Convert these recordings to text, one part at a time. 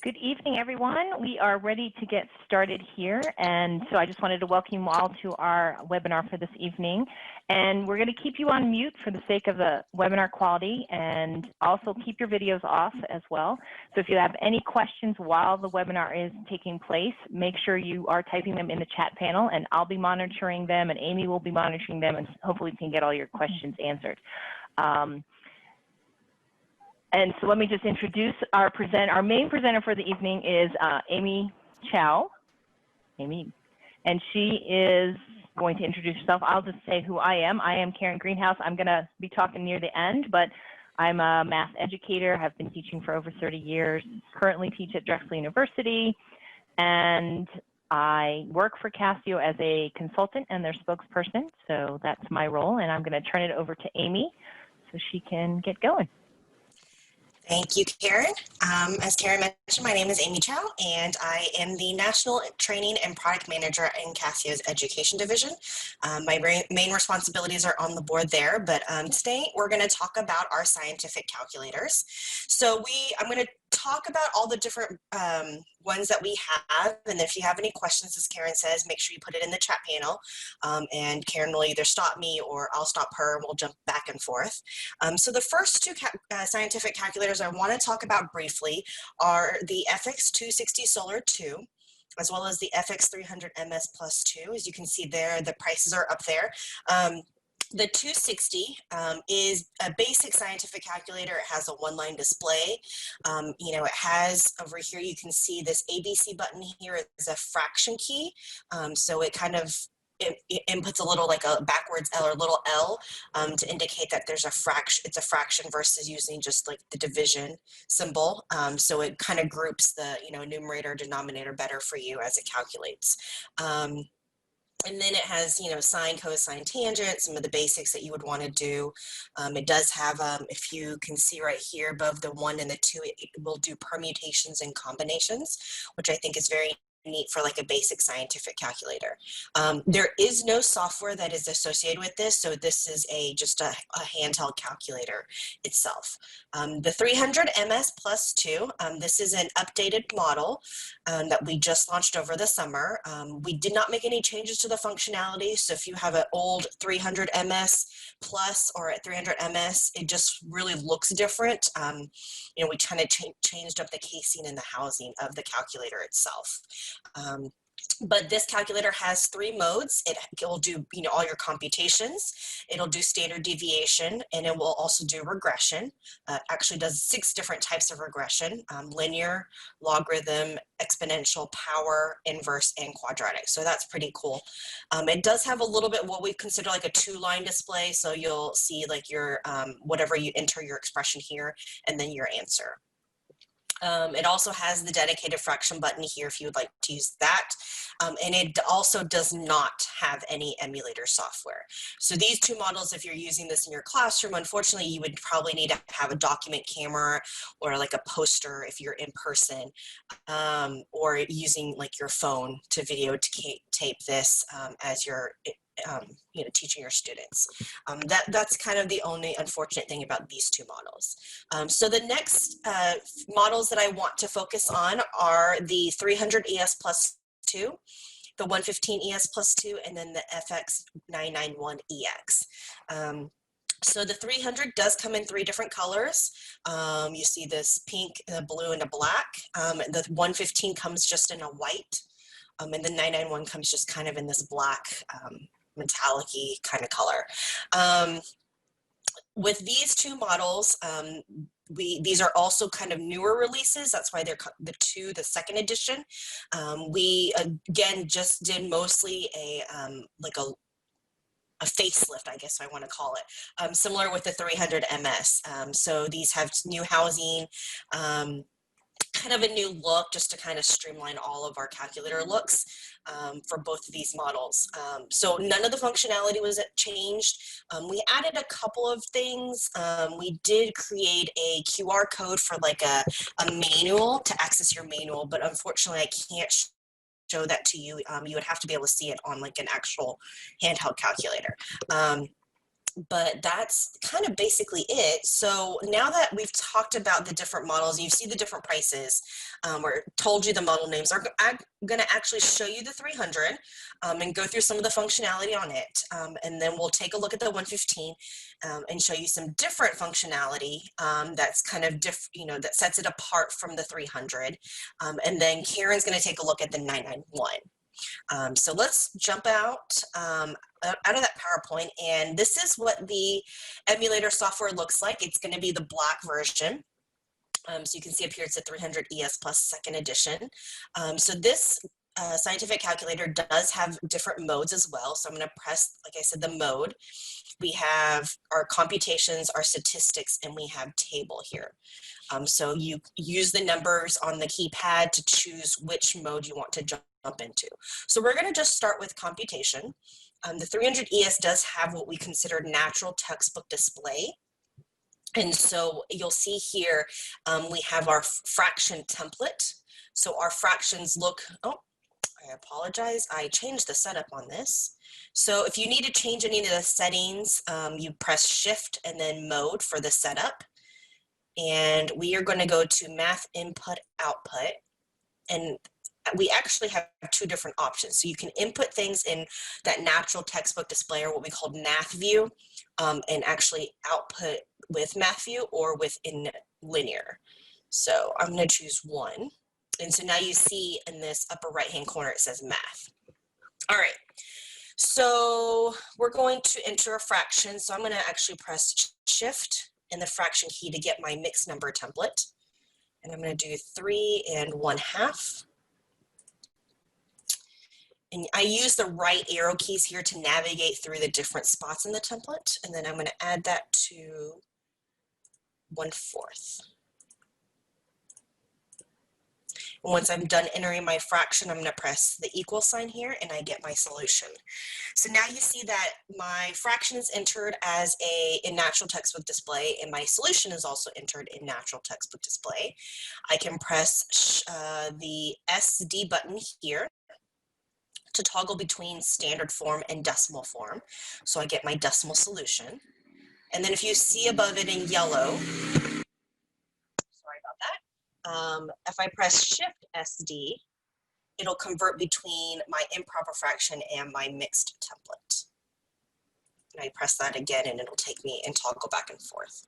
Good evening, everyone. We are ready to get started here. And so I just wanted to welcome you all to our webinar for this evening. And we're going to keep you on mute for the sake of the webinar quality, and also keep your videos off as well. So if you have any questions while the webinar is taking place, make sure you are typing them in the chat panel, and I'll be monitoring them, and Amy will be monitoring them, and hopefully we can get all your questions answered. And so let me just introduce our main presenter for the evening is Amy Chow. Amy, and she is going to introduce herself. I'll just say who I am. I am Karen Greenhouse. I'm going to be talking near the end, but I'm a math educator. Have been teaching for over 30 years. Currently teach at Drexel University, and I work for Casio as a consultant and their spokesperson. So that's my role, and I'm going to turn it over to Amy so she can get going. Thank you, Karen. As Karen mentioned, my name is Amy Chow, and I am the National Training and Product Manager in Casio's Education Division. My main responsibilities are on the board there, but today we're going to talk about our scientific calculators. So I'm going to talk about all the different ones that we have, and if you have any questions, as Karen says, make sure you put it in the chat panel, and Karen will either stop me or I'll stop her, and we'll jump back and forth. So the first two scientific calculators I want to talk about briefly are the FX260 Solar 2, as well as the FX300MS Plus 2. As you can see there, the prices are up there. The 260 is a basic scientific calculator. It has a one-line display. It has over here, you can see this ABC button here is a fraction key. So it kind of inputs a little like a backwards L or little L to indicate that there's a fraction. It's a fraction versus using just like the division symbol. So it kind of groups the numerator denominator better for you as it calculates. And then it has, sine, cosine, tangent, some of the basics that you would want to do. It does have, if you can see right here above the 1 and the 2, it will do permutations and combinations, which I think is very neat for like a basic scientific calculator. There is no software that is associated with this, so this is just a handheld calculator itself. The 300MS Plus 2, this is an updated model that we just launched over the summer. We did not make any changes to the functionality, so if you have an old 300MS Plus or a 300MS, it just really looks different. We kind of changed up the casing and the housing of the calculator itself. But this calculator has 3 modes. It will do all your computations. It'll do standard deviation, and it will also do regression. Actually does 6 different types of regression: linear, logarithm, exponential, power, inverse, and quadratic. So that's pretty cool. It does have a little bit what we consider like a 2-line display. So you'll see like your whatever you enter your expression here, and then your answer. It also has the dedicated fraction button here if you would like to use that. And it also does not have any emulator software. So these 2 models, if you're using this in your classroom, unfortunately, you would probably need to have a document camera or like a poster if you're in person, or using like your phone to videotape this as you're teaching your students. That's kind of the only unfortunate thing about these 2 models. So the next models that I want to focus on are the 300ES Plus 2, the 115ES Plus 2, and then the FX991EX. So the 300 does come in 3 different colors. You see this pink, a blue, and a black. The 115 comes just in a white, and the 991 comes just kind of in this black, metallic-y kind of color. With these 2 models, these are also kind of newer releases. That's why they're the 2nd edition. We again just did mostly a facelift, I guess I want to call it, similar with the 300MS. So these have new housing, kind of a new look, just to kind of streamline all of our calculator looks for both of these models. So none of the functionality was changed. We added a couple of things. We did create a QR code for like a manual to access your manual, but unfortunately I can't show that to you. You would have to be able to see it on like an actual handheld calculator. But that's kind of basically it. So now that we've talked about the different models, you see the different prices, or told you the model names, I'm going to actually show you the 300 and go through some of the functionality on it. And then we'll take a look at the 115 and show you some different functionality that's kind of that sets it apart from the 300. And then Karen's going to take a look at the 991. So let's jump out of that PowerPoint, and this is what the emulator software looks like. It's going to be the black version. So you can see up here it's a 300 ES Plus second edition. So this scientific calculator does have different modes as well. So I'm going to press, like I said, the mode. We have our computations, our statistics, and we have table here. So you use the numbers on the keypad to choose which mode you want to jump into. So we're going to just start with computation. The 300 ES does have what we consider natural textbook display. And so you'll see here, we have our fraction template. So our fractions look, oh, I apologize, I changed the setup on this. So if you need to change any of the settings, you press Shift and then Mode for the setup. And we are going to go to Math Input Output. And we actually have two different options. So you can input things in that natural textbook display, or what we call Math View, and actually output with Math View or within linear. So I'm going to choose one. And so now you see in this upper right-hand corner, it says Math. All right. So we're going to enter a fraction. So I'm going to actually press Shift and the fraction key to get my mixed number template. And I'm going to do 3 1/2. And I use the right arrow keys here to navigate through the different spots in the template. And then I'm going to add that to 1/4. And once I'm done entering my fraction, I'm going to press the equal sign here and I get my solution. So now you see that my fraction is entered as in natural textbook display, and my solution is also entered in natural textbook display. I can press the SD button here to toggle between standard form and decimal form. So I get my decimal solution. And then if you see above it in yellow, sorry about that, if I press Shift SD, it'll convert between my improper fraction and my mixed template. And I press that again and it'll take me and toggle back and forth.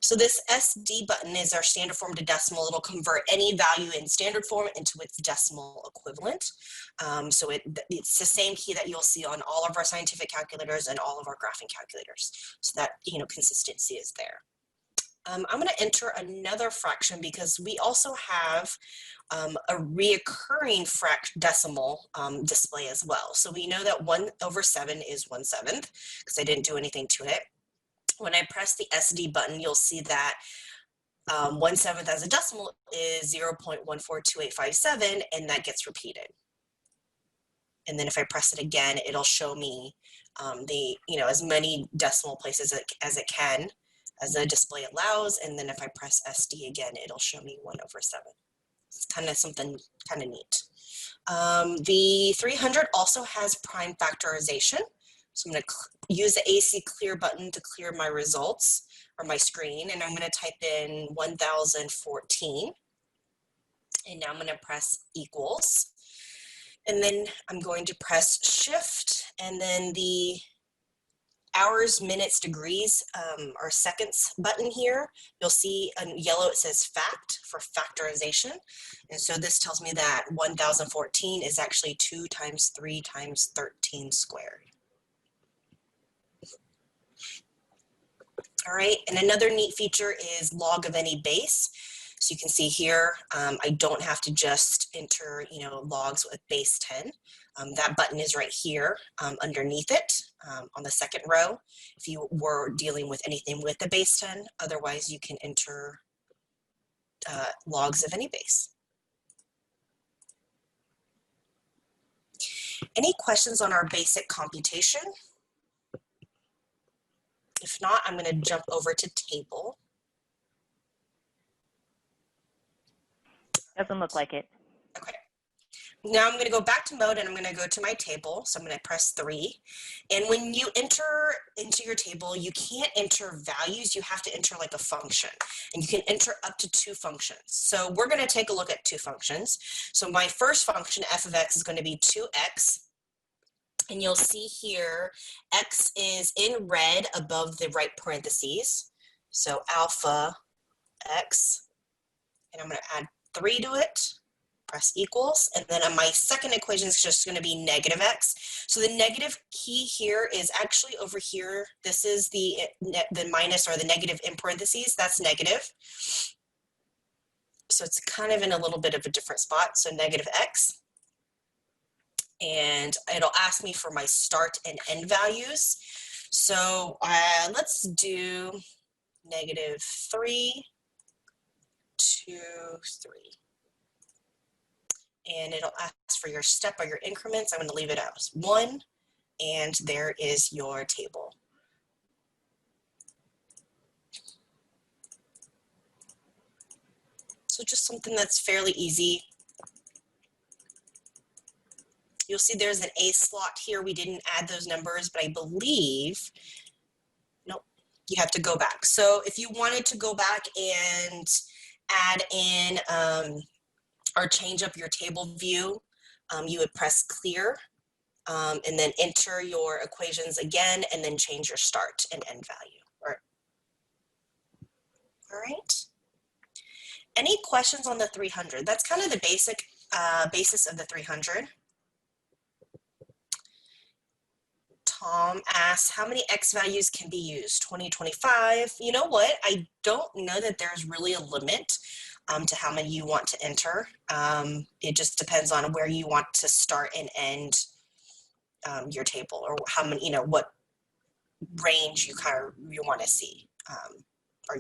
So this SD button is our standard form to decimal. It'll convert any value in standard form into its decimal equivalent. So it's the same key that you'll see on all of our scientific calculators and all of our graphing calculators. So that, consistency is there. I'm going to enter another fraction because we also have a reoccurring decimal display as well. So we know that 1/7 is 1/7 because I didn't do anything to it. When I press the SD button, you'll see that 1/7 as a decimal is 0.142857, and that gets repeated. And then if I press it again, it'll show me as many decimal places as it can, as the display allows. And then if I press SD again, it'll show me 1/7. It's kind of something kind of neat. The 300 also has prime factorization. So I'm going to use the AC clear button to clear my results or my screen. And I'm going to type in 1014. And now I'm going to press equals. And then I'm going to press Shift and then the hours, minutes, degrees, or seconds button here. You'll see in yellow it says fact for factorization. And so this tells me that 1014 is actually 2 times 3 times 13 squared. All right, and another neat feature is log of any base. So you can see here, I don't have to just enter, logs with base 10. That button is right here underneath it on the second row if you were dealing with anything with the base 10. Otherwise, you can enter logs of any base. Any questions on our basic computation? If not, I'm going to jump over to table. Doesn't look like it. Okay. Now I'm going to go back to mode and I'm going to go to my table. So I'm going to press 3. And when you enter into your table, you can't enter values. You have to enter like a function. And you can enter up to 2 functions. So we're going to take a look at 2 functions. So my first function, f of x, is going to be 2x. And you'll see here, x is in red above the right parentheses. So alpha x. And I'm going to add 3 to it. Press equals, and then on my second equation is just going to be negative x. So the negative key here is actually over here. This is the minus or the negative in parentheses. That's negative. So it's kind of in a little bit of a different spot. So negative x. And it'll ask me for my start and end values. So let's do -3, 2, 3. And it'll ask for your step or your increments. I'm going to leave it as 1, and there is your table. So just something that's fairly easy. You'll see there's an A slot here. We didn't add those numbers, but I believe, nope, you have to go back. So if you wanted to go back and add in or change up your table view, you would press clear and then enter your equations again and then change your start and end value. All right. Any questions on the 300? That's kind of the basic basis of the 300. Tom asks, how many x values can be used? 20, 25. You know what? I don't know that there's really a limit to how many you want to enter. It just depends on where you want to start and end your table, or how many, what range you want to see, or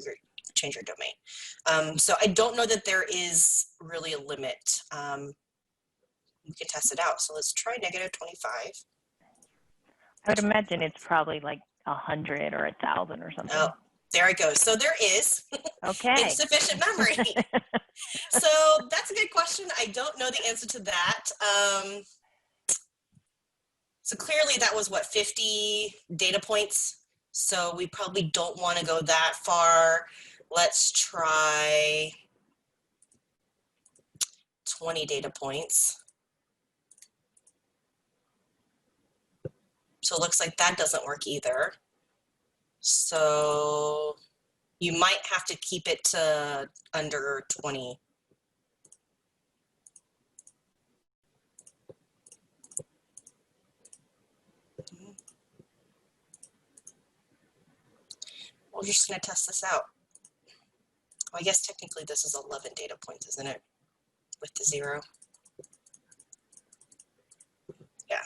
change your domain. So I don't know that there is really a limit. We can test it out. So let's try -25. I would imagine it's probably like 100 or 1,000 or something. Oh, there it goes. So there is okay. insufficient memory. So that's a good question. I don't know the answer to that. So clearly that was what, 50 data points. So we probably don't want to go that far. Let's try 20 data points. So it looks like that doesn't work either. So you might have to keep it to under 20. We're just going to test this out. Well, I guess technically this is 11 data points, isn't it? With the 0. Yeah.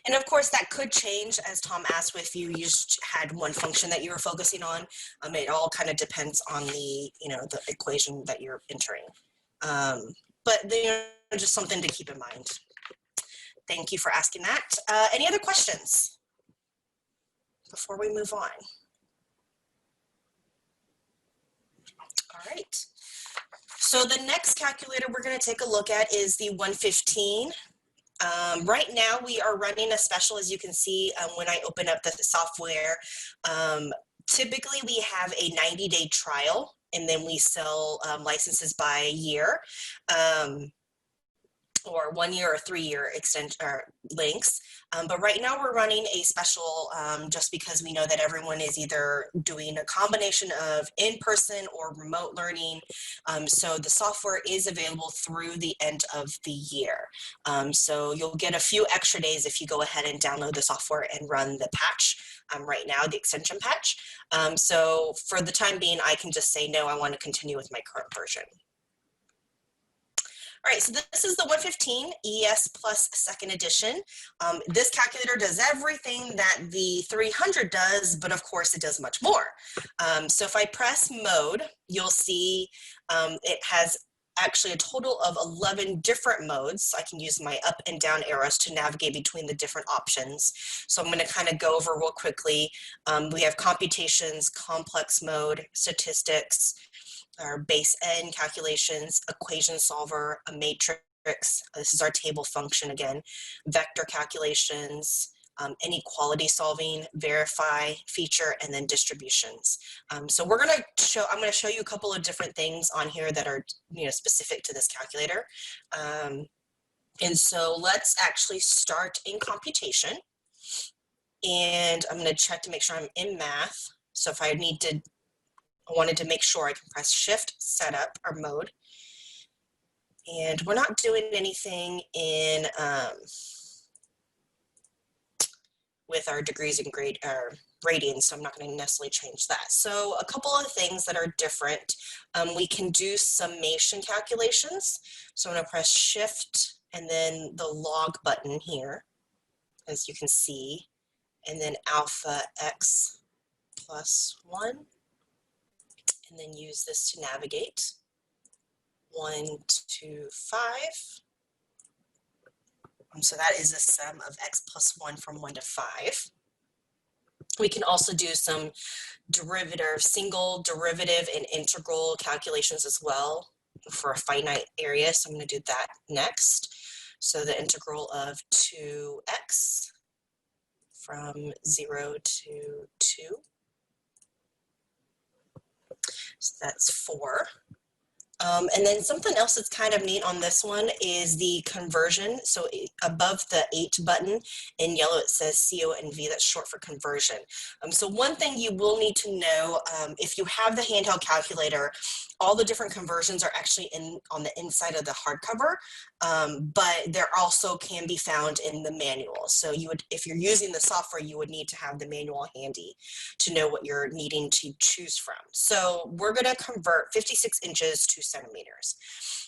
And of course, that could change, as Tom asked, if you just had one function that you were focusing on. It all kind of depends on the, the equation that you're entering. But just something to keep in mind. Thank you for asking that. Any other questions before we move on? All right. So the next calculator we're going to take a look at is the 115. Right now we are running a special, as you can see when I open up the software. Typically we have a 90-day trial, and then we sell licenses by year, or 1 year or 3 year extension or links. But right now we're running a special just because we know that everyone is either doing a combination of in-person or remote learning. So the software is available through the end of the year. So you'll get a few extra days if you go ahead and download the software and run the patch right now, the extension patch. So for the time being, I can just say, no, I want to continue with my current version. All right, so this is the 115 ES Plus second edition. This calculator does everything that the 300 does, but of course it does much more. So if I press mode, you'll see it has actually a total of 11 different modes. I can use my up and down arrows to navigate between the different options. So I'm going to kind of go over real quickly. We have computations, complex mode, statistics, our base N calculations, equation solver, a matrix, matrix. This is our table function again, vector calculations, inequality solving, verify, feature, and then distributions. So I'm going to show you a couple of different things on here that are, specific to this calculator. And so let's actually start in computation. And I'm going to check to make sure I'm in math. So if I wanted to make sure, I can press Shift, Setup, or Mode. And we're not doing anything in with our degrees and radians, so I'm not going to necessarily change that. So a couple of things that are different. We can do summation calculations. So I'm going to press Shift and then the log button here, as you can see, and then alpha x plus 1, and then use this to navigate. 1, 2, 5. So that is the sum of x plus 1 from 1 to 5. We can also do some single derivative and integral calculations as well for a finite area. So I'm going to do that next. So the integral of 2x from 0 to 2. So that's 4. And then something else that's kind of neat on this one is the conversion. So above the 8 button in yellow, it says CONV, that's short for conversion. So one thing you will need to know, if you have the handheld calculator, all the different conversions are actually on the inside of the hardcover, but there also can be found in the manual. So if you're using the software, you would need to have the manual handy to know what you're needing to choose from. So we're going to convert 56 inches to centimeters.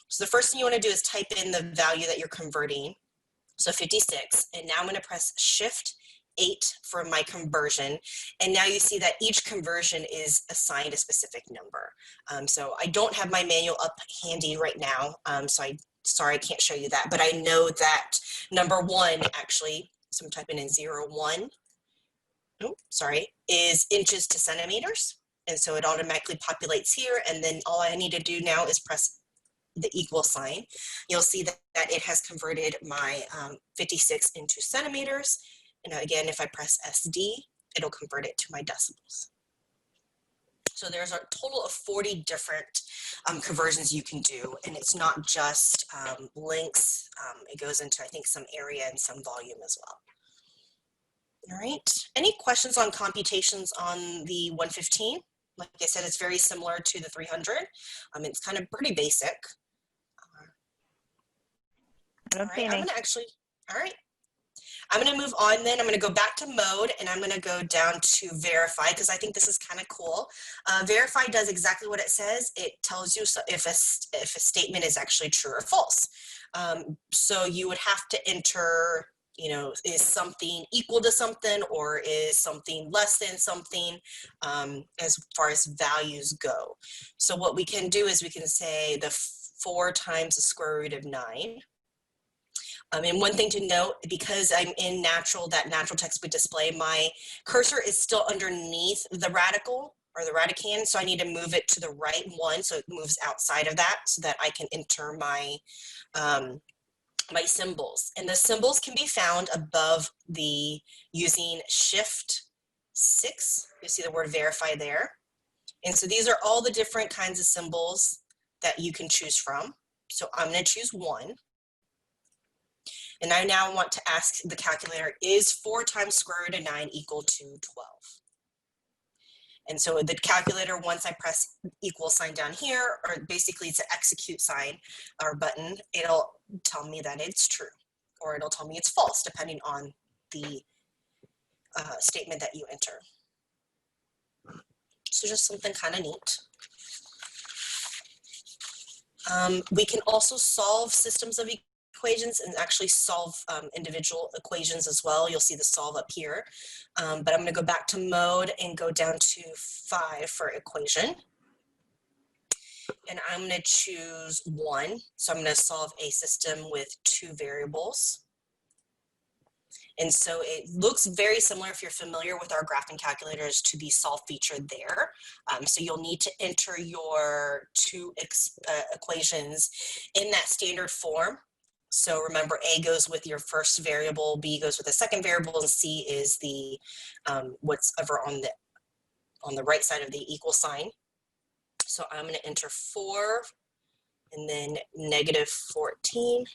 So the first thing you want to do is type in the value that you're converting. So 56, and now I'm going to press Shift 8 for my conversion. And now you see that each conversion is assigned a specific number. So I don't have my manual up handy right now. Sorry, I can't show you that, but I know that number 1 actually, so I'm typing in 0, 1, is inches to centimeters. And so it automatically populates here. And then all I need to do now is press the equal sign. You'll see that it has converted my 56 into centimeters. And again, if I press SD, it'll convert it to my decimals. So there's a total of 40 different conversions you can do. And it's not just lengths. It goes into, I think, some area and some volume as well. All right. Any questions on computations on the 115? Like I said, it's very similar to the 300. It's kind of pretty basic. All right, I'm going to move on then. I'm going to go back to mode and I'm going to go down to verify because I think this is kind of cool. Verify does exactly what it says. It tells you if a statement is actually true or false. So you would have to enter, is something equal to something or is something less than something as far as values go. So what we can do is we can say the 4 times the square root of 9. And one thing to note, because I'm in natural, that natural text would display, my cursor is still underneath the radical or the radicand, so I need to move it to the right one so it moves outside of that so that I can enter my my symbols. And the symbols can be found above using Shift 6. You see the word verify there. And so these are all the different kinds of symbols that you can choose from. So I'm going to choose 1. And I now want to ask the calculator, is 4 times square root of 9 equal to 12? And so the calculator, once I press equal sign down here, or basically it's an execute sign or button, it'll tell me that it's true, or it'll tell me it's false, depending on the statement that you enter. So just something kind of neat. We can also solve systems of equations and actually solve individual equations as well. You'll see the solve up here, but I'm going to go back to mode and go down to 5 for equation. And I'm going to choose 1. So I'm going to solve a system with 2 variables. And so it looks very similar, if you're familiar with our graphing calculators, to the solve feature there. So you'll need to enter your 2 equations in that standard form. So remember, A goes with your first variable, B goes with the second variable, and C is the what's ever on the right side of the equal sign. So I'm going to enter 4, and then -14,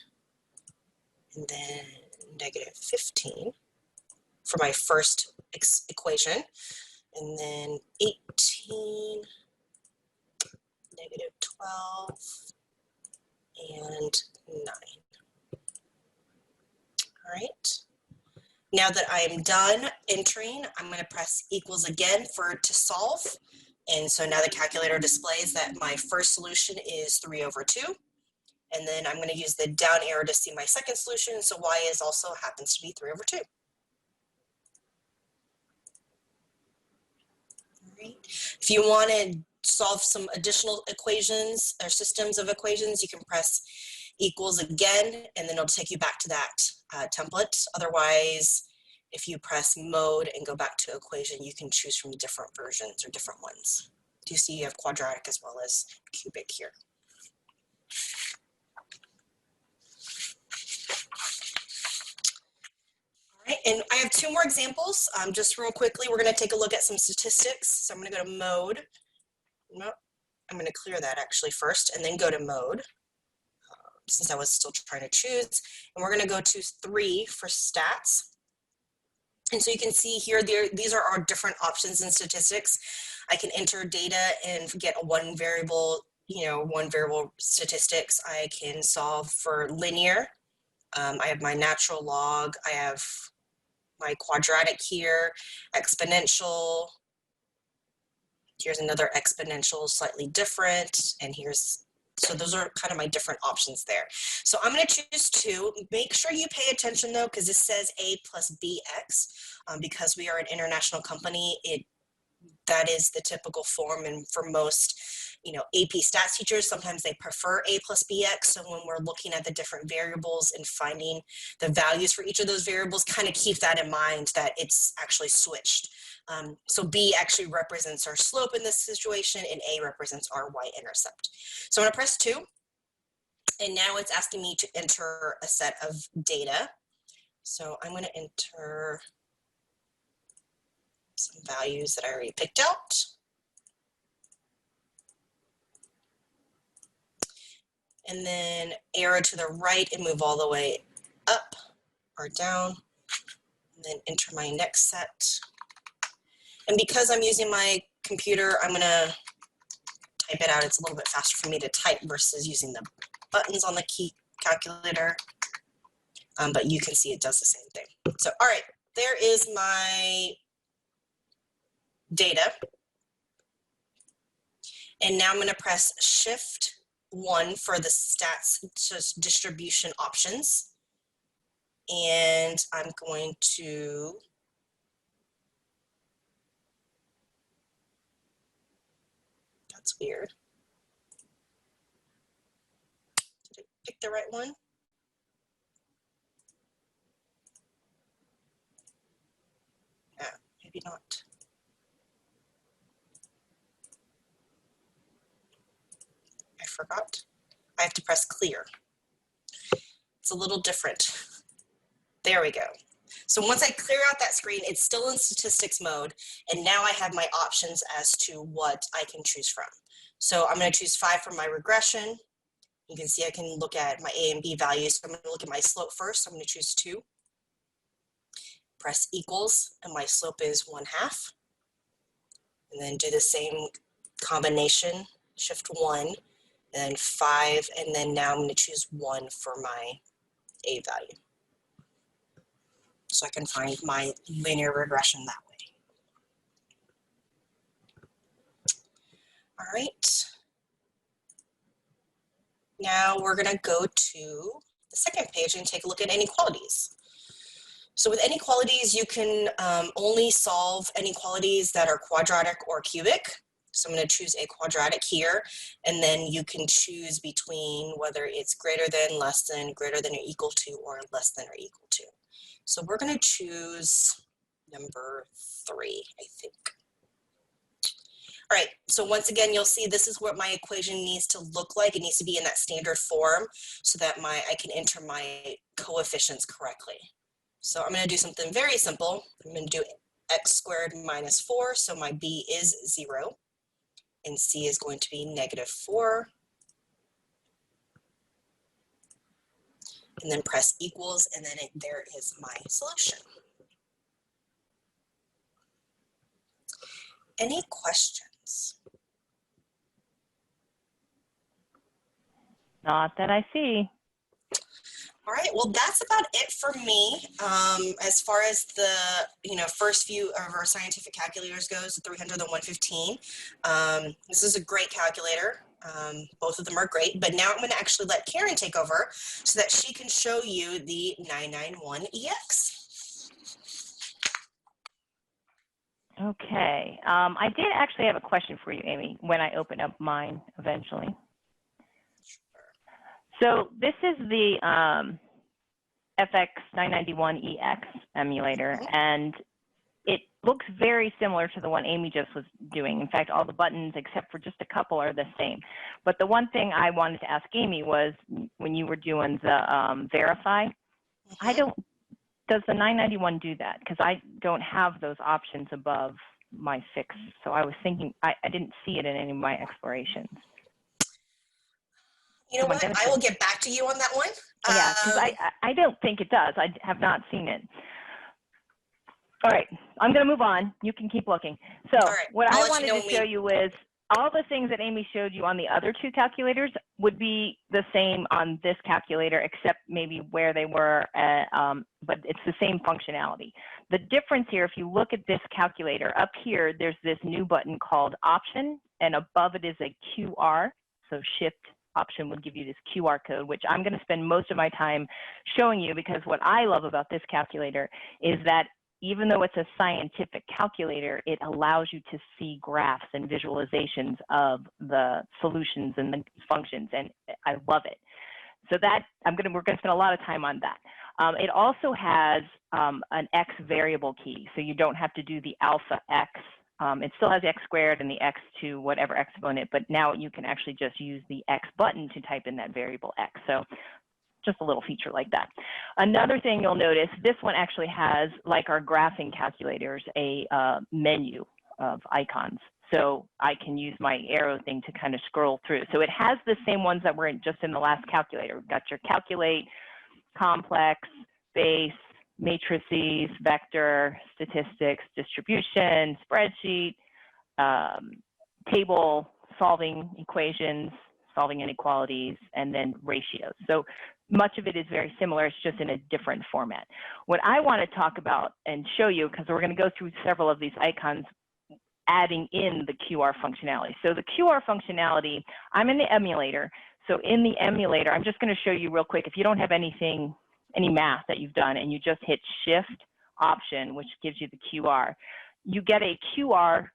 and then -15 for my first equation, and then 18, -12, and 9. All right. Now that I am done entering, I'm going to press equals again to solve. And so now the calculator displays that my first solution is 3/2. And then I'm going to use the down arrow to see my second solution. So y is also happens to be 3/2. All right. If you want to solve some additional equations or systems of equations, you can press equals again, and then it'll take you back to that template. Otherwise, if you press mode and go back to equation, you can choose from different versions or different ones. Do you see you have quadratic as well as cubic here? All right, and I have 2 more examples. Just real quickly, we're going to take a look at some statistics. So I'm going to go to mode. No, I'm going to clear that actually first, and then go to mode. Since I was still trying to choose, and we're going to go to 3 for stats. And so you can see here, these are our different options in statistics. I can enter data and get one variable statistics. I can solve for linear. I have my natural log. I have my quadratic here, exponential. Here's another exponential, slightly different, and so those are kind of my different options there. So I'm going to choose 2. Make sure you pay attention though, because this says A plus BX. Because we are an international company, that is the typical form. And for most, AP stats teachers, sometimes they prefer A plus BX. So when we're looking at the different variables and finding the values for each of those variables, kind of keep that in mind that it's actually switched. So B actually represents our slope in this situation, and A represents our y-intercept. So I'm going to press 2, and now it's asking me to enter a set of data. So I'm going to enter some values that I already picked out. And then arrow to the right and move all the way up or down, and then enter my next set. And because I'm using my computer, I'm going to type it out. It's a little bit faster for me to type versus using the buttons on the key calculator. But you can see it does the same thing. So, all right, there is my data. And now I'm going to press Shift 1 for the stats distribution options. And I'm going to that's weird. Did I pick the right one? Yeah, maybe not. I forgot. I have to press clear. It's a little different. There we go. So once I clear out that screen, it's still in statistics mode, and now I have my options as to what I can choose from. So I'm going to choose 5 for my regression. You can see I can look at my A and B values. So I'm going to look at my slope first. So I'm going to choose 2. Press equals, and my slope is 1/2. And then do the same combination, Shift 1, and then 5, and then now I'm going to choose 1 for my A value. So I can find my linear regression that way. All right. Now we're going to go to the second page and take a look at inequalities. So with inequalities, you can only solve inequalities that are quadratic or cubic. So I'm going to choose a quadratic here, and then you can choose between whether it's greater than, less than, greater than or equal to, or less than or equal to. So we're going to choose number 3, I think. All right, so once again, you'll see this is what my equation needs to look like. It needs to be in that standard form so that I can enter my coefficients correctly. So I'm going to do something very simple. I'm going to do x squared minus 4, so my b is 0, and c is going to be -4. And then press equals, and then there is my solution. Any questions? Not that I see. All right, well, that's about it for me. As far as the first few of our scientific calculators goes, the 300 and the 115. This is a great calculator. Both of them are great, but now I'm going to actually let Karen take over so that she can show you the 991EX. Okay, I did actually have a question for you, Amy, when I open up mine eventually. So this is the FX991EX emulator, and it looks very similar to the one Amy just was doing. In fact, all the buttons except for just a couple are the same. But the one thing I wanted to ask Amy was when you were doing the verify, does the 991 do that? Because I don't have those options above my fix. So I was thinking, I didn't see it in any of my explorations. You know what? I will get back to you on that one. Yeah, because I don't think it does. I have not seen it. All right, I'm going to move on. You can keep looking. So what I wanted to show you is all the things that Amy showed you on the other two calculators would be the same on this calculator, except maybe where they were, but it's the same functionality. The difference here, if you look at this calculator, up here, there's this new button called Option, and above it is a QR, so Shift Option would give you this QR code, which I'm going to spend most of my time showing you, because what I love about this calculator is that even though it's a scientific calculator, it allows you to see graphs and visualizations of the solutions and the functions, and I love it. So that we're going to spend a lot of time on that. It also has an X variable key, so you don't have to do the alpha X. It still has the X squared and the X to whatever exponent, but now you can actually just use the X button to type in that variable X. So just a little feature like that. Another thing you'll notice, this one actually has, like our graphing calculators, a menu of icons. So I can use my arrow thing to kind of scroll through. So it has the same ones that were just in the last calculator. We've got your calculate, complex, base, matrices, vector, statistics, distribution, spreadsheet, table, solving equations, solving inequalities, and then ratios. So much of it is very similar, it's just in a different format. What I want to talk about and show you, because we're going to go through several of these icons, adding in the QR functionality. So the QR functionality, I'm in the emulator. So in the emulator, I'm just going to show you real quick, if you don't have any math that you've done and you just hit Shift Option, which gives you the QR, you get a QR,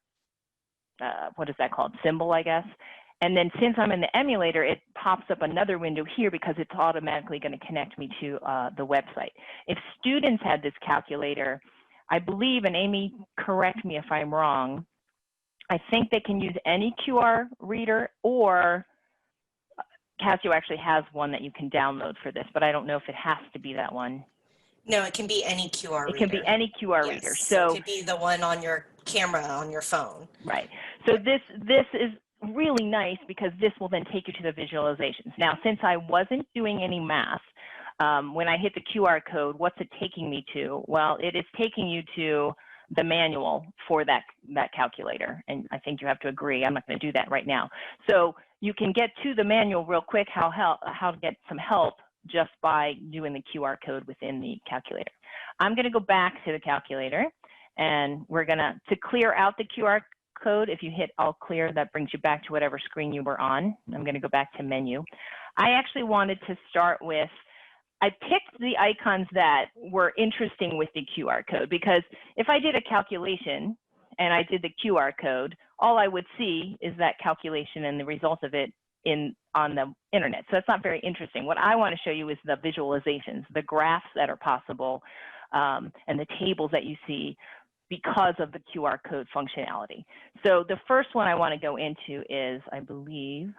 what is that called, symbol, I guess. And then since I'm in the emulator, it pops up another window here because it's automatically going to connect me to the website. If students had this calculator, I believe, and Amy, correct me if I'm wrong, I think they can use any QR reader, or Casio actually has one that you can download for this, but I don't know if it has to be that one. No, it can be any QR reader. It can be any QR reader. So it could be the one on your camera on your phone. Right. So this is really nice because this will then take you to the visualizations. Now, since I wasn't doing any math, when I hit the QR code, what's it taking me to? Well, it is taking you to the manual for that calculator. And I think you have to agree. I'm not going to do that right now. So you can get to the manual real quick, how to get some help just by doing the QR code within the calculator. I'm going to go back to the calculator, and we're going to clear out the QR code. If you hit all clear, that brings you back to whatever screen you were on. I'm going to go back to menu. I actually wanted to start with, I picked the icons that were interesting with the QR code, because if I did a calculation and I did the QR code, all I would see is that calculation and the result of it on the internet. So it's not very interesting. What I want to show you is the visualizations, the graphs that are possible, and the tables that you see because of the QR code functionality. So the first one I want to go into is, I believe,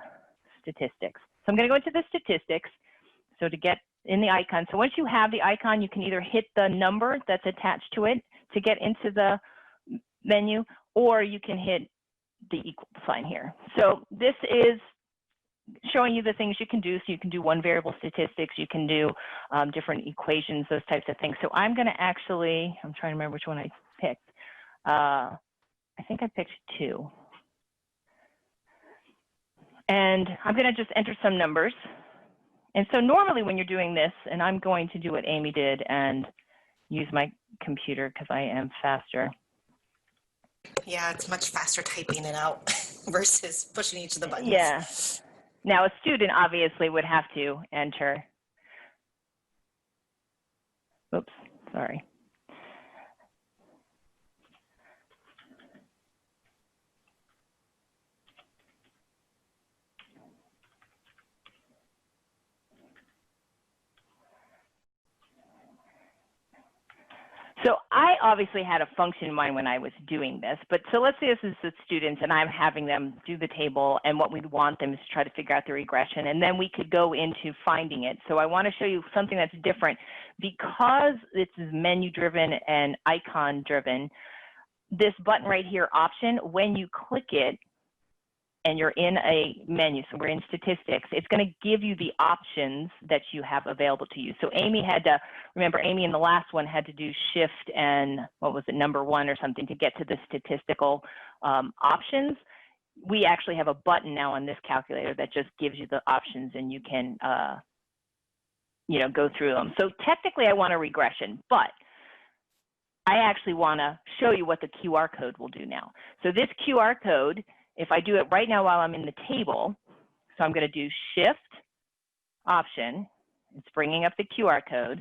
statistics. So I'm going to go into the statistics. So to get in the icon, so once you have the icon, you can either hit the number that's attached to it to get into the menu, or you can hit the equal sign here. So this is showing you the things you can do. So you can do one variable statistics, you can do different equations, those types of things. So I'm going to actually, I'm trying to remember which one I picked. I think I picked 2. And I'm going to just enter some numbers. And so normally when you're doing this, and I'm going to do what Amy did and use my computer because I am faster. Yeah, it's much faster typing it out versus pushing each of the buttons. Yeah. Now a student obviously would have to enter. Oops, sorry. So I obviously had a function in mind when I was doing this, but so let's say this is the students and I'm having them do the table, and what we'd want them is to try to figure out the regression, and then we could go into finding it. So I want to show you something that's different. Because this is menu driven and icon driven, this button right here, option, when you click it, and you're in a menu, so we're in statistics, it's going to give you the options that you have available to you. So Amy had to, remember Amy in the last one had to do shift and what was it, number 1 or something to get to the statistical options. We actually have a button now on this calculator that just gives you the options, and you can you know, go through them. So technically I want a regression, but I actually want to show you what the QR code will do now. So this QR code, if I do it right now while I'm in the table, so I'm going to do shift option, it's bringing up the QR code.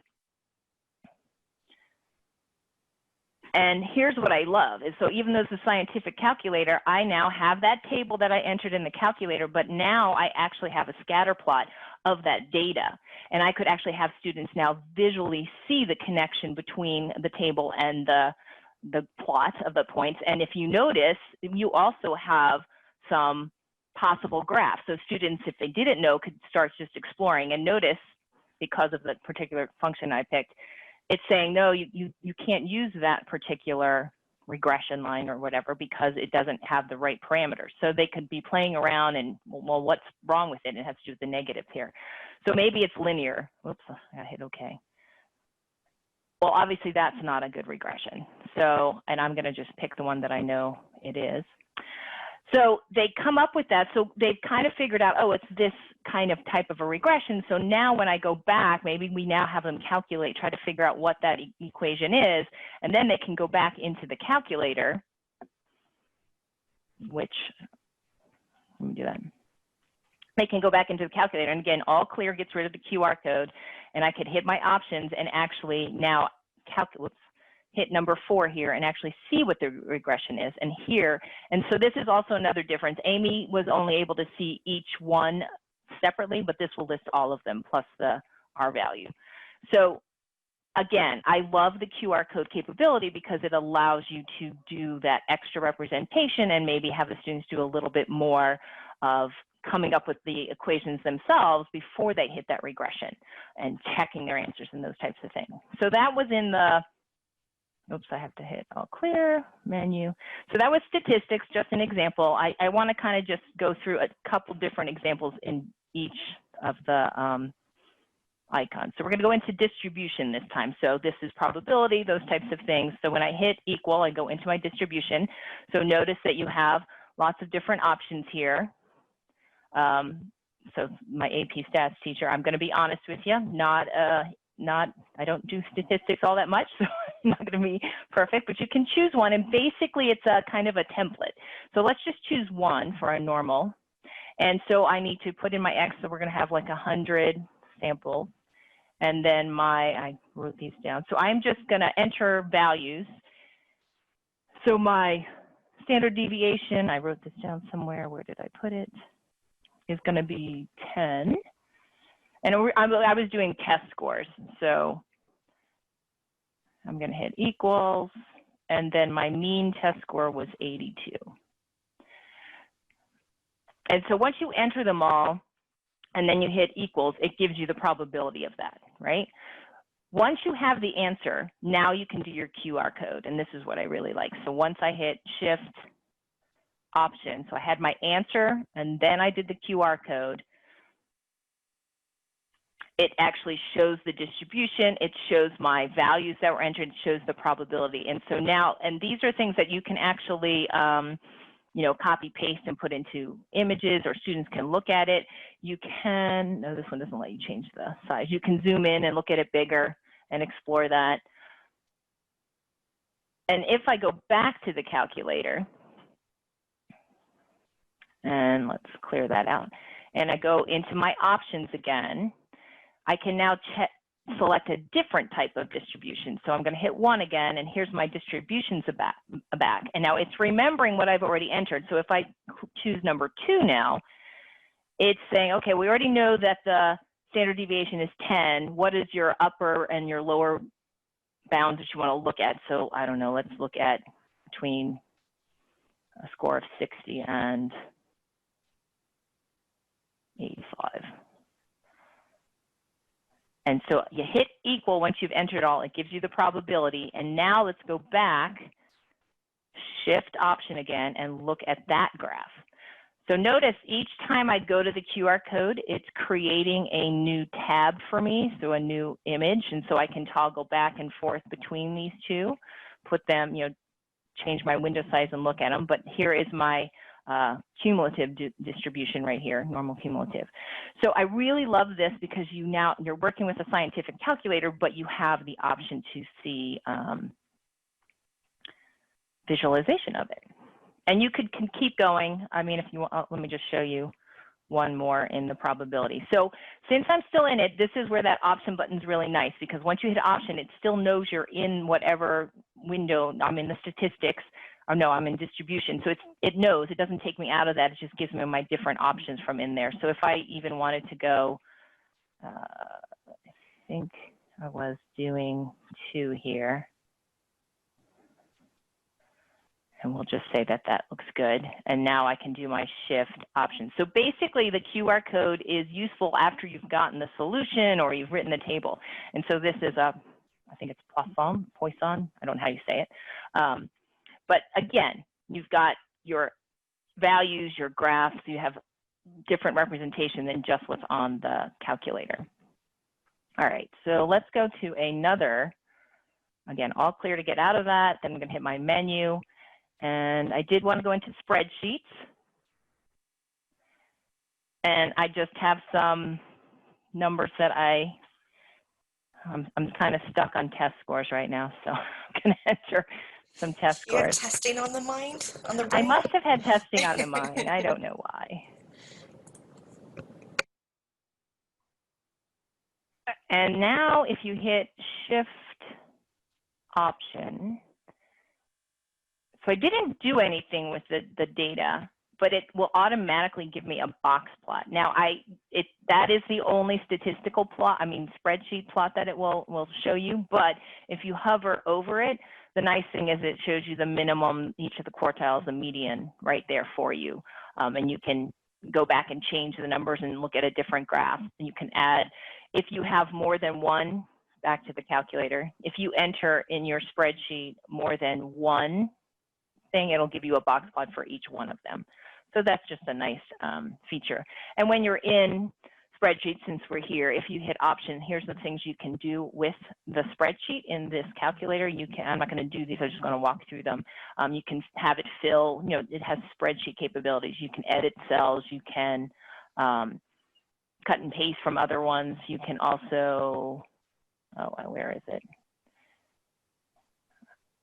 And here's what I love is, so even though it's a scientific calculator, I now have that table that I entered in the calculator, but now I actually have a scatter plot of that data. And I could actually have students now visually see the connection between the table and the plot of the points. And if you notice, you also have some possible graphs. So students, if they didn't know, could start just exploring. And notice, because of the particular function I picked, it's saying, no, you can't use that particular regression line or whatever because it doesn't have the right parameters. So they could be playing around and, well, what's wrong with it? It has to do with the negatives here. So maybe it's linear. Whoops, I hit OK. Well, obviously that's not a good regression. So, and I'm going to just pick the one that I know it is. So they come up with that. So they've kind of figured out, oh, it's this kind of type of a regression. So now when I go back, maybe we now have them calculate, try to figure out what that equation is, and then they can go back into the calculator, which, let me do that. They can go back into the calculator, and again, all clear gets rid of the QR code, and I could hit my options and actually now hit number 4 here and actually see what the regression is, and here. And so this is also another difference. Amy was only able to see each one separately, but this will list all of them plus the R value. So again, I love the QR code capability because it allows you to do that extra representation and maybe have the students do a little bit more of coming up with the equations themselves before they hit that regression and checking their answers and those types of things. So that was in the, oops, I have to hit all clear, menu. So that was statistics, just an example. I want to kind of just go through a couple different examples in each of the icons. So we're going to go into distribution this time. So this is probability, those types of things. So when I hit equal, I go into my distribution. So notice that you have lots of different options here. So my AP stats teacher, I'm going to be honest with you, I don't do statistics all that much, so I'm not going to be perfect, but you can choose one, and basically it's a kind of a template. So let's just choose one for a normal. And so I need to put in my X, so we're going to have like 100 samples. And then I wrote these down. So I'm just going to enter values. So my standard deviation, I wrote this down somewhere. Where did I put it? Is going to be 10. And I was doing test scores. So I'm going to hit equals. and then my mean test score was 82. And so once you enter them all, and then you hit equals, it gives you the probability of that, right? Once you have the answer, now you can do your QR code, and this is what I really like. So once I hit Shift Option, so I had my answer, and then I did the QR code, it actually shows the distribution, it shows my values that were entered, it shows the probability. And so now, and these are things that you can actually, you know, copy paste and put into images, or students can look at it. You can, no, this one doesn't let you change the size. You can zoom in and look at it bigger and explore that. And if I go back to the calculator, and let's clear that out, and I go into my options again, I can now select a different type of distribution. So I'm going to hit 1 again, and here's my distributions back. And now it's remembering what I've already entered. So if I choose number 2 now, it's saying, okay, we already know that the standard deviation is 10. What is your upper and your lower bounds that you want to look at? So I don't know, let's look at between a score of 60 and 85. And so you hit equal once you've entered all, it gives you the probability. And now let's go back, Shift Option again, and look at that graph. So notice each time I go to the QR code, it's creating a new tab for me, so a new image. And so I can toggle back and forth between these two, put them, you know, change my window size and look at them. But here is my cumulative distribution right here, normal cumulative. So I really love this because you're working with a scientific calculator, but you have the option to see visualization of it. And you can keep going. I mean, if you want, let me just show you one more in the probability. So since I'm still in it, this is where that option button is really nice, because once you hit option, it still knows you're in whatever window. I'm in the statistics, or no, I'm in distribution. So it knows, it doesn't take me out of that. It just gives me my different options from in there. So if I even wanted to go, I think I was doing 2 here. And we'll just say that that looks good. And now I can do my Shift Option. So basically the QR code is useful after you've gotten the solution or you've written the table. And so this is I think it's Poisson, I don't know how you say it. But again, you've got your values, your graphs, you have different representation than just what's on the calculator. All right, so let's go to another, again, all clear to get out of that. Then I'm gonna hit my menu. And I did want to go into spreadsheets. And I just have some numbers that I'm kind of stuck on test scores right now. So I'm going to enter some test scores. You have testing on the mind, on the brain? I must have had testing on the mind. I don't know why. And now if you hit Shift Option, so I didn't do anything with the data, but it will automatically give me a box plot. Now that is the only statistical plot, spreadsheet plot that it will show you. But if you hover over it, the nice thing is it shows you the minimum, each of the quartiles, the median right there for you. And you can go back and change the numbers and look at a different graph. And you can add, if you have more than one, back to the calculator, if you enter in your spreadsheet more than one thing, it'll give you a box plot for each one of them. So that's just a nice feature. And when you're in spreadsheet, since we're here, if you hit option, here's the things you can do with the spreadsheet in this calculator. I'm not going to do these, I'm just going to walk through them. You can have it fill, it has spreadsheet capabilities. You can edit cells, you can cut and paste from other ones. You can also, where is it?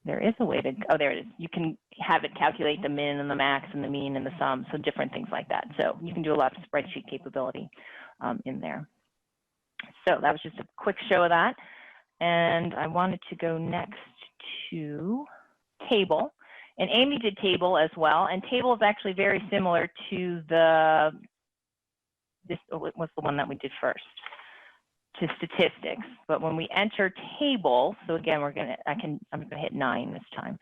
There is a way to, there it is. You can have it calculate the min and the max and the mean and the sum, so different things like that. So you can do a lot of spreadsheet capability in there. So that was just a quick show of that. And I wanted to go next to table. And Amy did table as well. And table is actually very similar to this was the one that we did first. to statistics. But when we enter table, so again, I'm gonna hit 9 this time.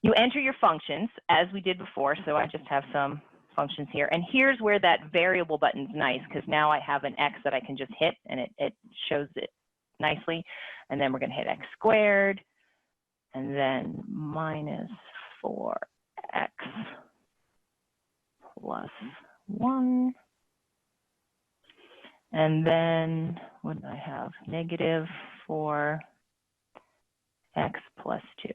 You enter your functions as we did before. So I just have some functions here. And here's where that variable button's nice, because now I have an X that I can just hit and it shows it nicely. And then we're gonna hit X squared and then minus 4X plus 1. And then what do I have? Negative 4X plus 2.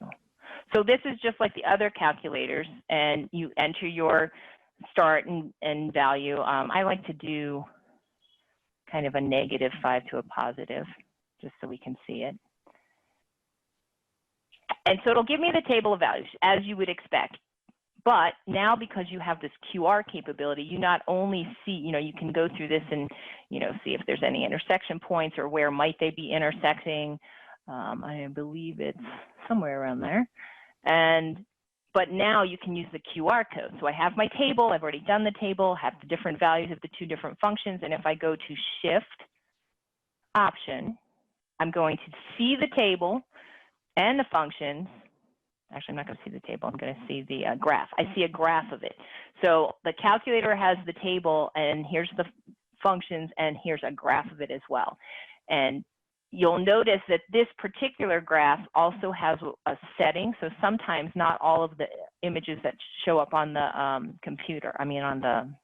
So this is just like the other calculators, and you enter your start and value. I like to do kind of a -5 to a positive, just so we can see it. And so it'll give me the table of values, as you would expect. But now, because you have this QR capability, you not only see, you can go through this and, see if there's any intersection points or where might they be intersecting. I believe it's somewhere around there. But now you can use the QR code. So I have my table, I've already done the table, have the different values of the 2 different functions. And if I go to Shift Option, I'm going to see the table and the functions. Actually, I'm not going to see the table. I'm going to see the graph. I see a graph of it. So the calculator has the table, and here's the functions, and here's a graph of it as well. And you'll notice that this particular graph also has a setting. So sometimes not all of the images that show up on the on the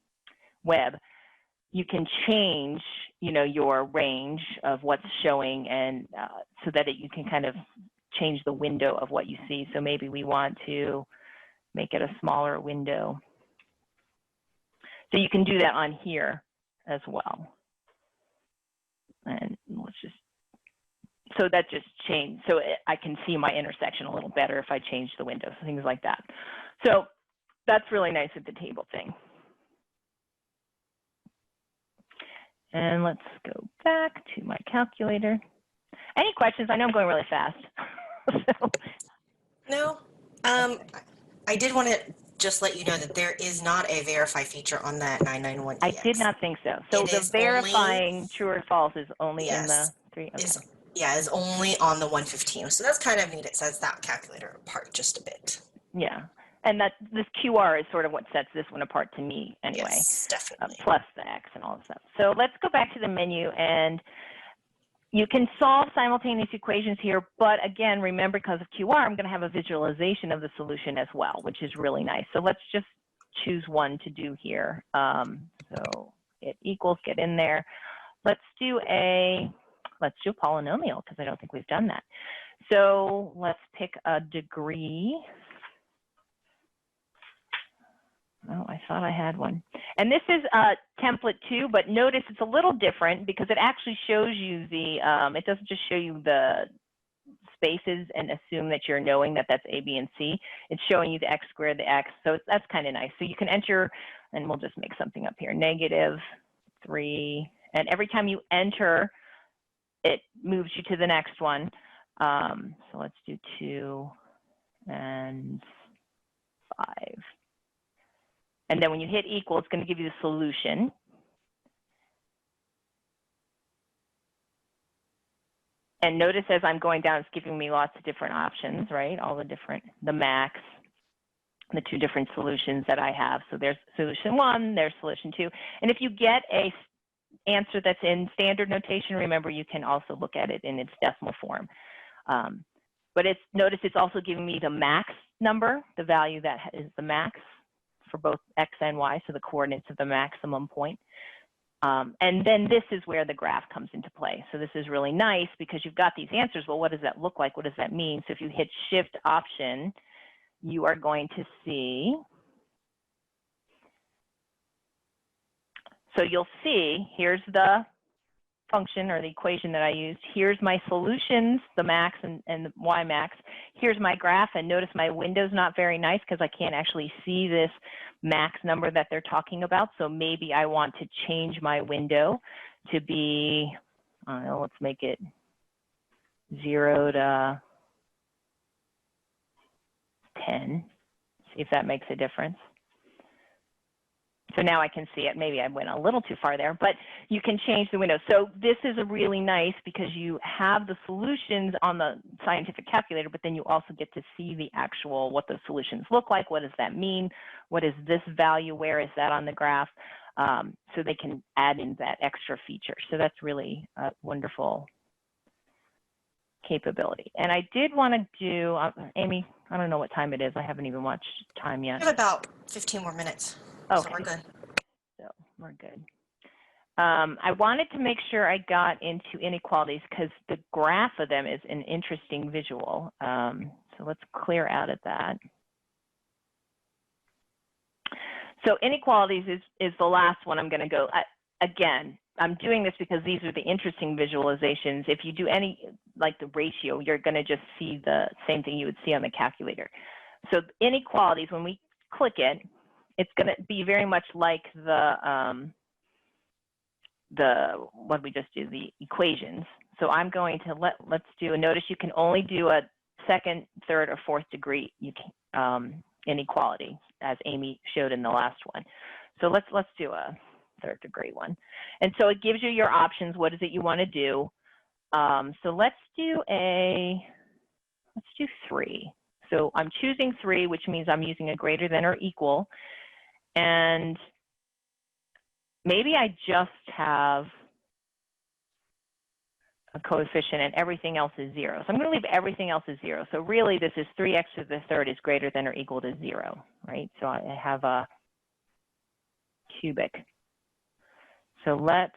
web, you can change, your range of what's showing, and so that you can kind of change the window of what you see. So maybe we want to make it a smaller window. So you can do that on here as well. And so that just changed. So I can see my intersection a little better if I change the window, things like that. So that's really nice with the table thing. And let's go back to my calculator. Any questions? I know I'm going really fast. So. No. I did want to just let you know that there is not a verify feature on that 991EX. I did not think so. So the verifying true or false is only in the 3. Okay. Is only on the 115. So that's kind of neat. It sets that calculator apart just a bit. Yeah. And that this QR is sort of what sets this one apart to me anyway. Yes, definitely. Plus the X and all of that. So let's go back to the menu, and you can solve simultaneous equations here, but again, remember, because of QR, I'm going to have a visualization of the solution as well, which is really nice. So let's just choose one to do here. So it equals, get in there. Let's do a polynomial, because I don't think we've done that. So let's pick a degree. Oh, I thought I had one. And this is a template too, but notice it's a little different because it actually shows you the, it doesn't just show you the spaces and assume that you're knowing that that's A, B, and C. It's showing you the X squared, the X. So that's kind of nice. So you can enter, and we'll just make something up here, -3. And every time you enter, it moves you to the next one. So let's do 2 and 5. And then when you hit equal, it's going to give you the solution. And notice as I'm going down, it's giving me lots of different options, right? All the max, the 2 different solutions that I have. So there's solution 1, there's solution 2. And if you get a answer that's in standard notation, remember you can also look at it in its decimal form. But notice it's also giving me the max number, the value that is the max for both X and Y, so the coordinates of the maximum point. And then this is where the graph comes into play. So this is really nice because you've got these answers. Well, what does that look like? What does that mean? So if you hit Shift Option, you are going to see, so you'll see, here's the function or the equation that I used. Here's my solutions, the max and the Y max. Here's my graph, and notice my window's not very nice because I can't actually see this max number that they're talking about. So maybe I want to change my window to be, I don't know, let's make it 0 to 10. See if that makes a difference. So now I can see it. Maybe I went a little too far there, but you can change the window. So this is a really nice because you have the solutions on the scientific calculator, but then you also get to see the actual, what the solutions look like. What does that mean? What is this value? Where is that on the graph? So they can add in that extra feature. So that's really a wonderful capability. And I did want to do, Amy, I don't know what time it is. I haven't even watched time yet. We have about 15 more minutes, Okay. so we're good. So we're good. I wanted to make sure I got into inequalities because the graph of them is an interesting visual. So let's clear out of that. So inequalities is the last one I'm going to go. Again, I'm doing this because these are the interesting visualizations. If you do any, like the ratio, you're going to just see the same thing you would see on the calculator. So inequalities, when we click it, it's going to be very much like what we just do, the equations. So I'm going to let's do a notice. You can only do a second, third, or fourth degree inequality, as Amy showed in the last one. So let's do a third degree one. And so it gives you your options. What is it you want to do? So let's do 3. So I'm choosing 3, which means I'm using a greater than or equal. And maybe I just have a coefficient and everything else is 0. So I'm going to leave everything else as 0. So really this is 3x to the third is greater than or equal to 0, right? So I have a cubic. So let's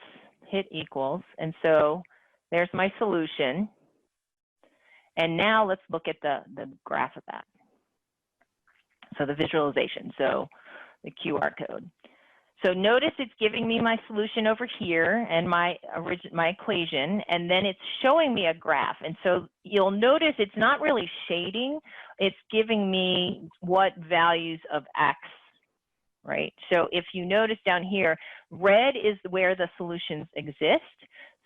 hit equals. And so there's my solution. And now let's look at the graph of that. So the visualization, so the QR code. So notice it's giving me my solution over here and my equation, and then it's showing me a graph. And so you'll notice it's not really shading, it's giving me what values of X, right? So if you notice down here, red is where the solutions exist.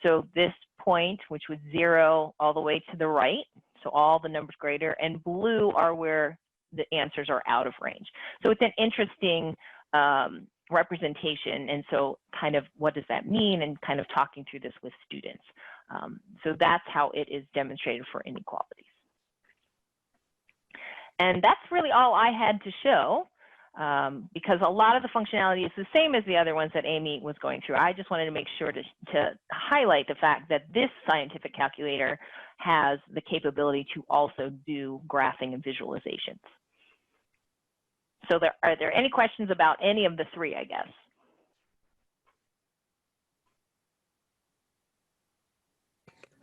So this point, which was 0 all the way to the right, so all the numbers greater, and blue are where the answers are out of range. So it's an interesting representation, and so kind of what does that mean, and kind of talking through this with students. So that's how it is demonstrated for inequalities. And that's really all I had to show, because a lot of the functionality is the same as the other ones that Amy was going through. I just wanted to make sure to highlight the fact that this scientific calculator has the capability to also do graphing and visualizations. So are there any questions about any of the 3, I guess?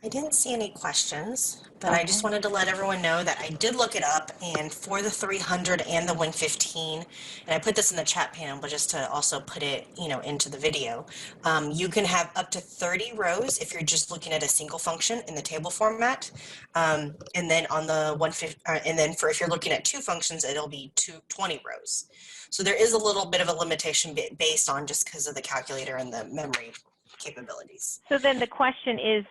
I didn't see any questions, but Okay. I just wanted to let everyone know that I did look it up, and for the 300 and the 115, and I put this in the chat panel, but just to also put it, into the video, you can have up to 30 rows if you're just looking at a single function in the table format, and then on the 150, and then if you're looking at 2 functions, it'll be 20 rows. So there is a little bit of a limitation based on just because of the calculator and the memory capabilities. So then the question is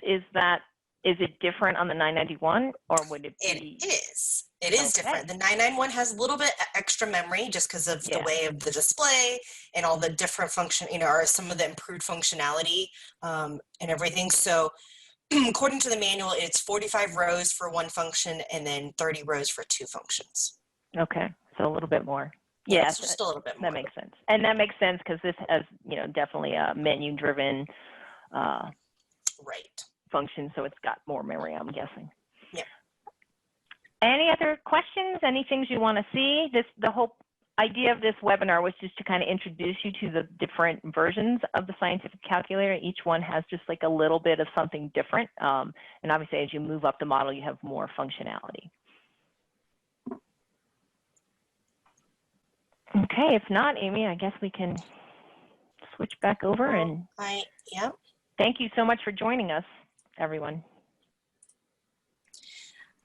it different on the 991, or would it be? It is. It is different. The 991 has a little bit extra memory just because of the way of the display and all the different function, or some of the improved functionality and everything. So according to the manual, it's 45 rows for 1 function and then 30 rows for 2 functions. Okay, so a little bit more. Yes, just a little bit more. That makes sense. And that makes sense because this has, definitely a menu-driven function, so it's got more memory, I'm guessing. Yeah. Any other questions? Any things you want to see? The whole idea of this webinar was just to kind of introduce you to the different versions of the scientific calculator. Each one has just like a little bit of something different. And obviously, as you move up the model, you have more functionality. Okay, if not, Amy, I guess we can switch back over and thank you so much for joining us, everyone.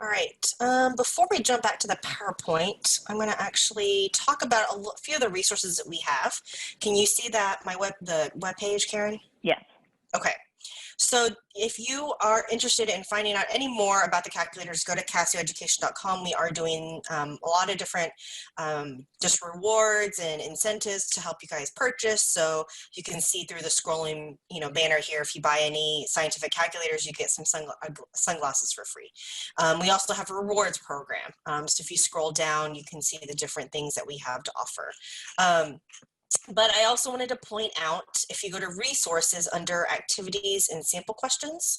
All right, before we jump back to the PowerPoint, I'm going to actually talk about a few of the resources that we have. Can you see that the web page, Karen? Yes. Okay. So if you are interested in finding out any more about the calculators, go to CasioEducation.com. We are doing a lot of different just rewards and incentives to help you guys purchase. So you can see through the scrolling, banner here, if you buy any scientific calculators, you get some sunglasses for free. We also have a rewards program. So if you scroll down, you can see the different things that we have to offer. But I also wanted to point out, if you go to resources under activities and sample questions,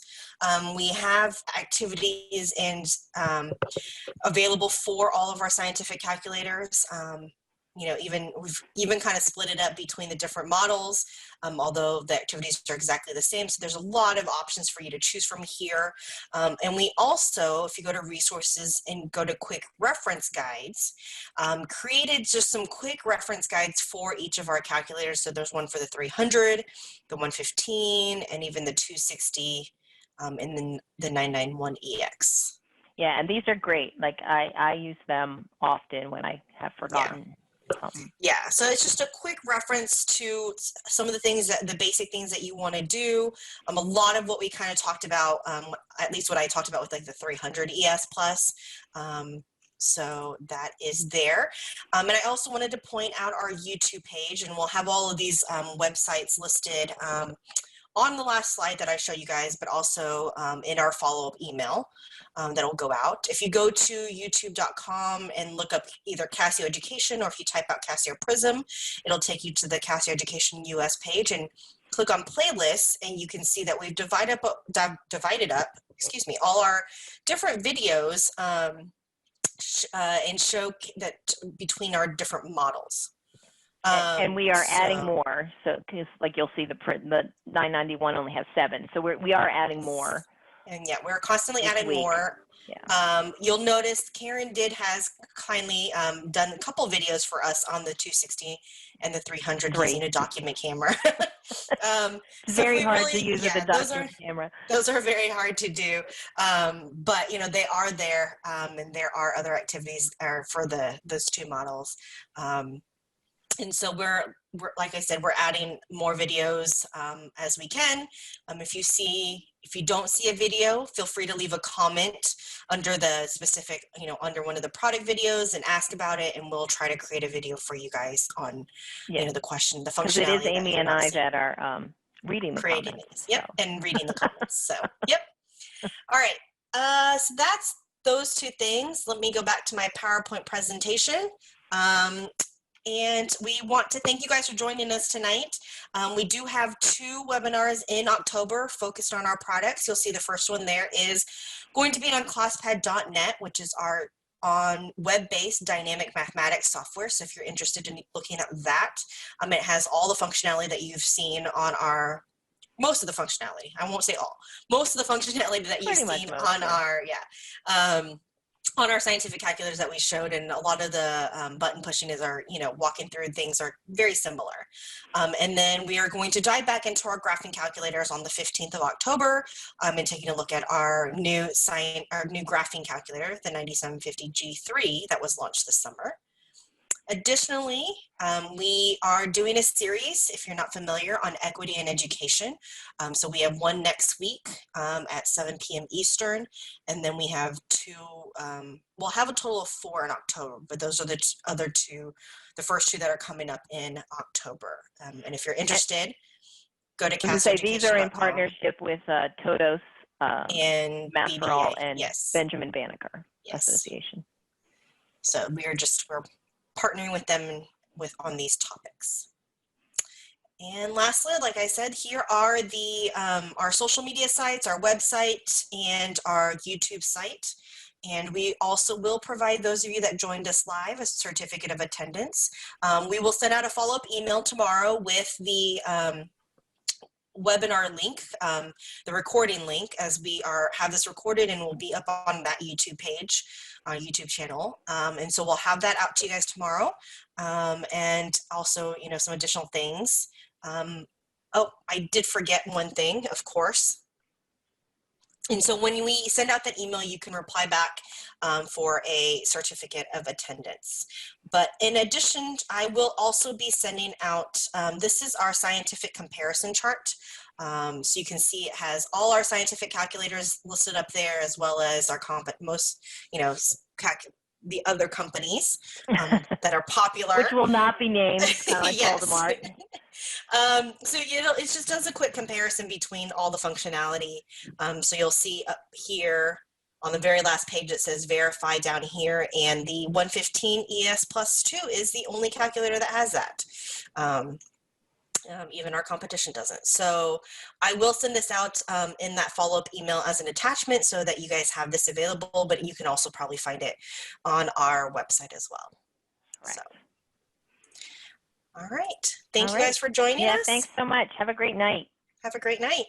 we have activities and available for all of our scientific calculators. We've even kind of split it up between the different models, although the activities are exactly the same. So there's a lot of options for you to choose from here. And we also, if you go to resources and go to quick reference guides, created just some quick reference guides for each of our calculators. So there's one for the 300, the 115, and even the 260, and then the 991EX. Yeah, and these are great. Like I use them often when I have forgotten. Yeah, so it's just a quick reference to some of the things the basic things that you want to do. A lot of what we kind of talked about, at least what I talked about with like the 300 ES plus. So that is there. And I also wanted to point out our YouTube page, and we'll have all of these websites listed on the last slide that I show you guys, but also in our follow-up email that'll go out. If you go to youtube.com and look up either Casio Education, or if you type out Casio Prism, it'll take you to the Casio Education US page, and click on playlists, and you can see that we've divided up, all our different videos and show that between our different models. And we are adding more. So, because like you'll see the 991 only has 7. So we are adding more. And yeah, we're constantly adding more. Yeah. You'll notice Karen has kindly done a couple videos for us on the 260 and the 300 using a document camera. Very hard to use with a document camera. Those are very hard to do, but they are there, and there are other activities for those two models. And so we're like I said, we're adding more videos as we can. If you don't see a video, feel free to leave a comment under the specific, under one of the product videos, and ask about it, and we'll try to create a video for you guys on, the question, the functionality. Because it is Amy and I that are reading the creating comments. these. Yep, so. And reading the comments. So, yep. All right. So that's those two things. Let me go back to my PowerPoint presentation. And we want to thank you guys for joining us tonight. We do have 2 webinars in October focused on our products. You'll see the first one there is going to be on ClassPad.net, which is our web-based dynamic mathematics software. So if you're interested in looking at that, it has all the functionality that you've seen on most of the functionality. I won't say all. Most of the functionality that you've seen on on our scientific calculators that we showed, and a lot of the button pushing walking through things are very similar. And then we are going to dive back into our graphing calculators on the 15th of October, and taking a look at our new graphing calculator, the 9750 G3 that was launched this summer. Additionally, we are doing a series, if you're not familiar, on equity and education. So we have one next week at 7 p.m. Eastern, and then we have 2, we'll have a total of 4 in October, but those are the other 2, the first 2 that are coming up in October. And if you're interested, go to CasioEducation.com. These are in partnership with Todos and Math for All and yes. Benjamin Banneker yes. Association. So we're partnering with them on these topics. And lastly, like I said, here are the our social media sites, our website, and our YouTube site. And we also will provide those of you that joined us live a certificate of attendance. We will send out a follow-up email tomorrow with the webinar link, the recording link, as we have this recorded and will be up on that YouTube page, YouTube channel. And so we'll have that out to you guys tomorrow. And also, some additional things. Oh, I did forget one thing, of course. And so when we send out that email, you can reply back for a certificate of attendance. But in addition, I will also be sending out, this is our scientific comparison chart. So you can see it has all our scientific calculators listed up there, as well as our the other companies that are popular. Which will not be named, like Yes. Voldemort. So it just does a quick comparison between all the functionality. So you'll see up here on the very last page it says verify down here, and the 115 ES Plus 2 is the only calculator that has that. Even our competition doesn't. So I will send this out in that follow-up email as an attachment so that you guys have this available, but you can also probably find it on our website as well. Right. So, all right. Thank you guys for joining us. Yeah, thanks so much. Have a great night. Have a great night.